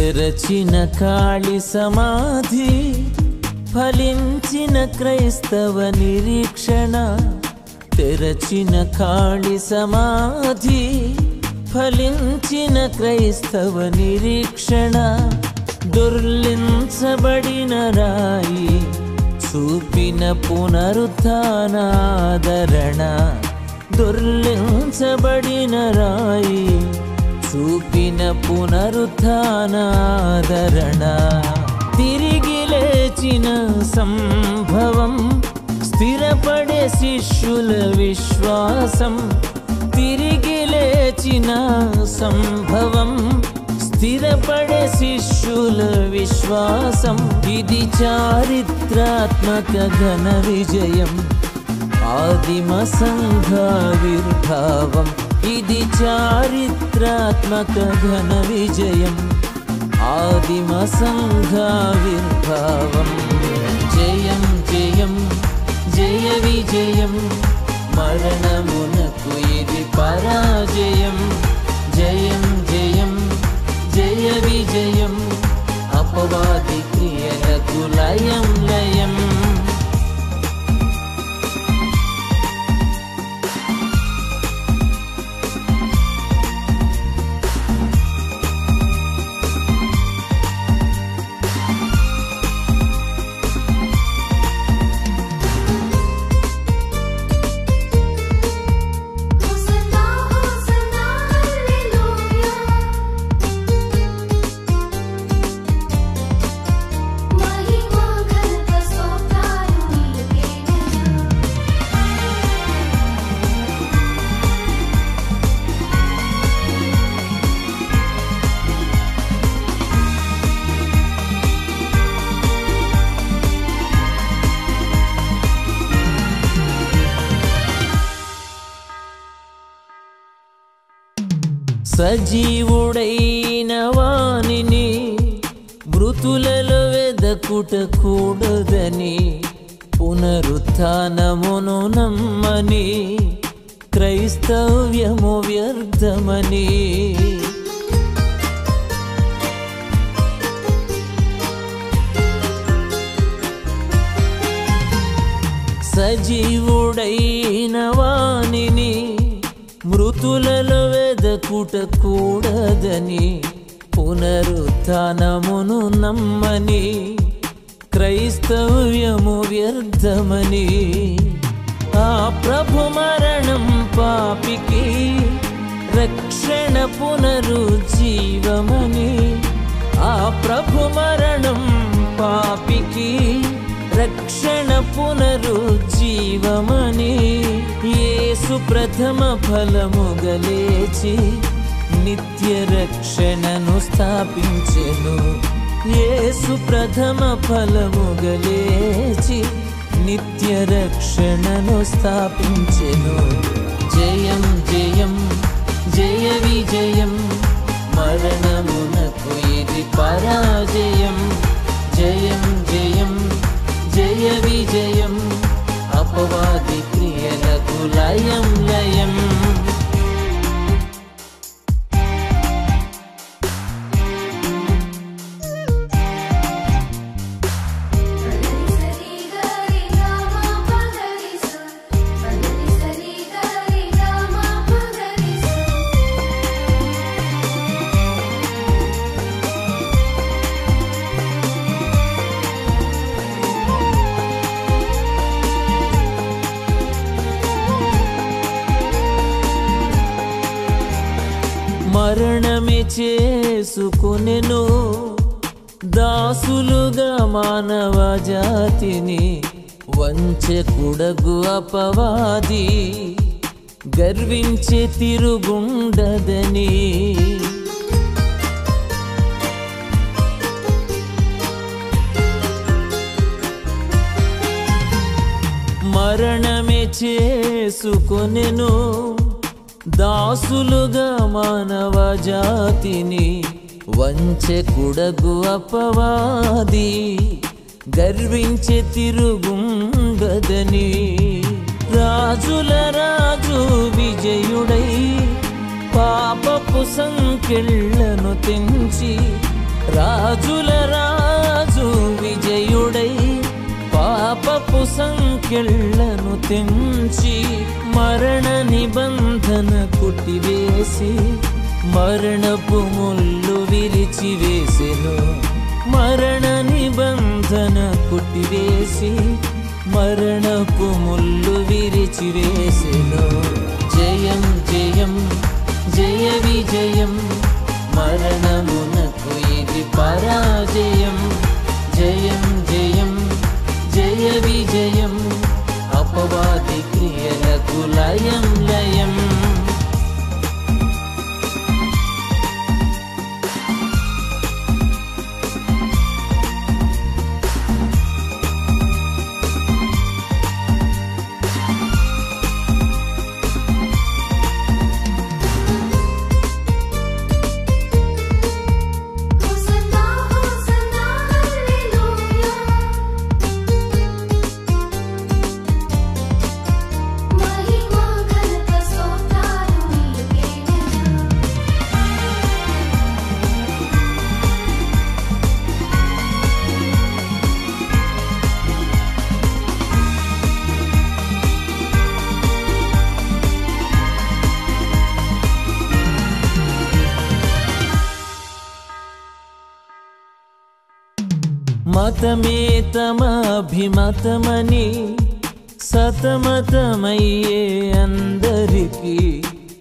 తెరచిన ఖాళీ సమాధి, ఫలించిన క్రైస్తవ నిరీక్షణ. తెరచిన ఖాళీ సమాధి, ఫలించిన క్రైస్తవ నిరీక్షణ. దొర్లించబడిన రాయి, చూపిన పునరుత్థానాదరణ. దొర్లించబడిన రాయి, చూపిన పునరుత్థానాదరణ. తిరిగి లేచిన సంభవం, స్థిరపడే శిష్యుల విశ్వాసం. తిరిగి లేచిన సంభవం, స్థిరపడే శిష్యుల విశ్వాసం. ఇది చారిత్రాత్మక ఘన విజయం, ఆదిమ సంఘావిర్భావం. ఇది చారిత్రాత్మక ఘన విజయం, ఆదిమ సంఘావిర్భావం. జయం జయం జయ విజయం, మరణమునకు ఇది పరాజయం. జయం జయం జయ విజయం, అపవాది క్రియలకు లయం లయం. సజీవుడైన వానిని మృతులలో వెదకుటకూడదని, పునరుత్థానమును నమ్మని, క్రైస్తవ్యము వ్యర్థమని. సజీవుడైన వానిని మృతులలో వెదకుటకూడదని, పునరుత్థానమును నమ్మని, క్రైస్తవ్యము వ్యర్థమని. ఆ ప్రభు మరణం పాపికి రక్షణ పునరుజ్జీవమని. ఆ ప్రభు మరణం పాపికి రక్షణ పునరుజ్జీవమని. యేసు ప్రథమ ఫలముగా లేచి నిత్య రక్షణను స్థాపించెను. యేసు ప్రథమ ఫలముగా లేచి నిత్య రక్షణను స్థాపించెను. జయం జయం జయ విజయం, మరణమునకు ఇది పరాజయం. జయం జయం జయ విజయం, అపవాది క్రియలకు లయం లయం. మరణమే చేసుకొనెను దాసులుగా మానవ జాతిని. వంచకుడగు అపవాది గర్వించే తిరుగుండదని. మరణమే చేసుకొనెను దాసులుగా మానవ జాతిని. వంచకుడగు అపవాది గర్వించే తిరుగుండదని. రాజుల రాజు విజయుడై పాపపు సంకెళ్లను తెంచి రాజుల రాజు విజయుడై పాపపు సంకెళ్లను తెంచి మరణ నిబంధన కుట్టివేసి మరణపు ముళ్ళు విరిచివేసెను. మరణ నిబంధన కుట్టివేసి మరణపు ముళ్ళు విరిచివేసెను. జయం జయం జయ విజయం, మరణమునకు ఇది పరాజయం. జయం జయం జయ విజయం, అపవాది క్రియలకు లయం లయం. మతమే తమ అభిమతమని సతమతమయ్యే అందరికీ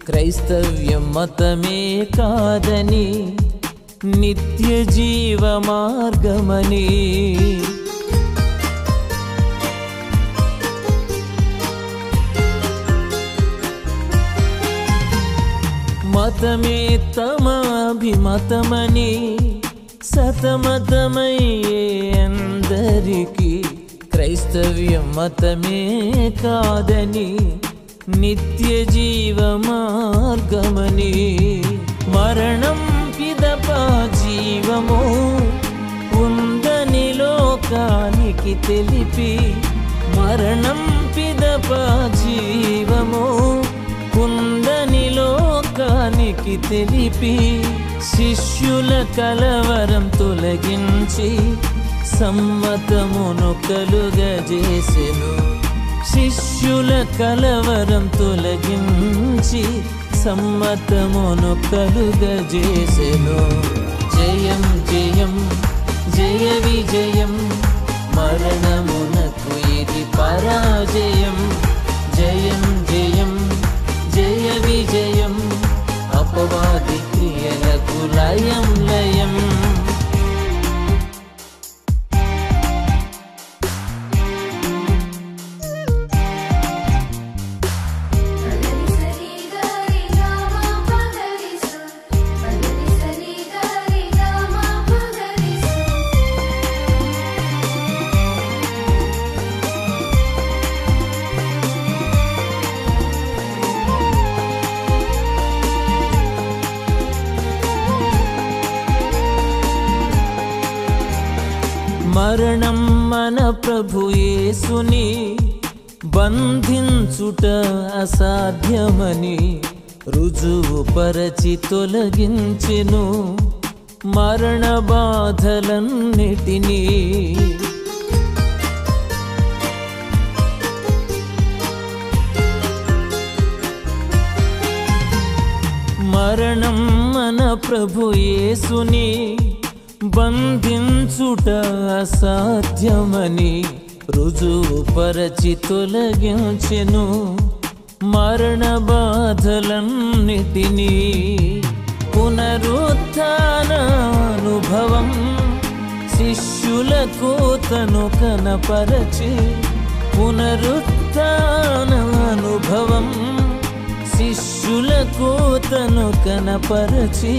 క్రైస్తవ్యం మతమే కాదని నిత్య జీవ మార్గమని. మతమే తమ అభిమతమని సతమతమయ్యే అందరికీ క్రైస్తవ్యం మతమే కాదని నిత్య జీవ మార్గమని. మరణం పిదప జీవము ఉందని లోకానికి తెలిపి, మరణం పిదప జీవము ఉందని లోకానికి తెలిపి శిష్యుల కలవరం తొలగించి సమ్మతమును కలుగజేసెను. శిష్యుల కలవరం తొలగించి సమ్మతమును కలుగజేసెను. జయం జయం జయ విజయం, మరణమునకు ఇది పరాజయం. జయం జయం జయ విజయం, అపవాది క్రియలకు లయం లయం. మరణం మన ప్రభు యేసుని బంధించుట అసాధ్యమని రుజువు పరచి తొలగించెను మరణ బాధలన్నిటినీ. మరణం మన ప్రభు యేసుని బంధించుట అసాధ్యమని రుజువు పరచి తొలగించెను మరణ బాధలన్నిటినీ. పునరుత్థానానుభవం శిష్యులకు తను కనపరచి, పునరుత్థానానుభవం శిష్యులకు తను కనపరచి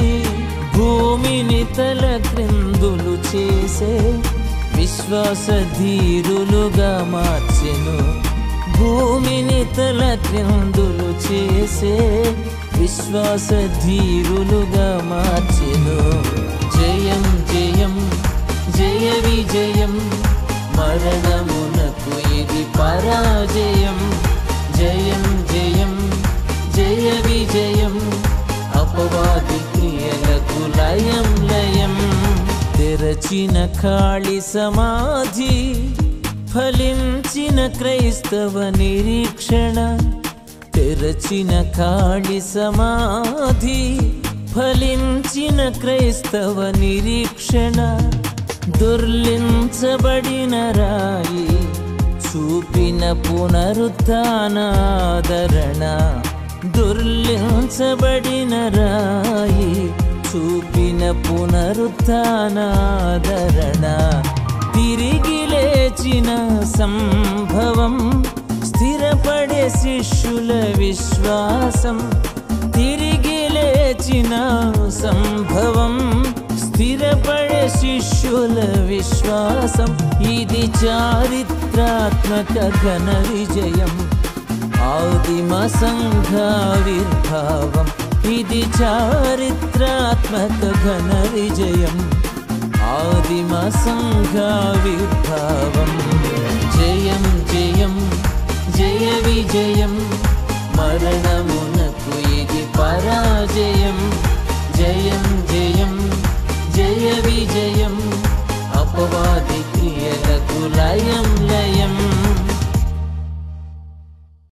భూమిని తల క్రిందులు చేసే విశ్వాస ధీరులుగా మార్చెను. భూమిని తల క్రిందులు చేసే విశ్వాస ధీరులుగా మార్చెను. జయం జయం జయ విజయం, మరణమునకు ఇది పరాజయం. జయం జయం జయ విజయం, అపవాది క్రియలకు లయం లయం. తెరచిన ఖాళీ సమాధి, ఫలించిన క్రైస్తవ నిరీక్షణ. తెరచిన ఖాళీ సమాధి, ఫలించిన క్రైస్తవ నిరీక్షణ. దొర్లించబడిన రాయి, చూపిన పునరుత్థానాదరణ. దొర్లించబడిన రాయి, చూపిన పునరుత్థానాదరణ. తిరిగి లేచిన సంభవం, స్థిరపడే శిష్యుల విశ్వాసం. తిరిగి లేచిన సంభవం, స్థిరపడే శిష్యుల విశ్వాసం. ఇది చారిత్రాత్మక ఘన విజయం, ఆదిమ సంఘావిర్భావం. ఇది చారిత్రాత్మక ఘన విజయం, ఆదిమ సంఘావిర్భావం. జయం జయం జయ విజయం, మరణమునకు ఇది పరాజయం. జయం జయం జయ విజయం, అపవాది క్రియలకు లయం.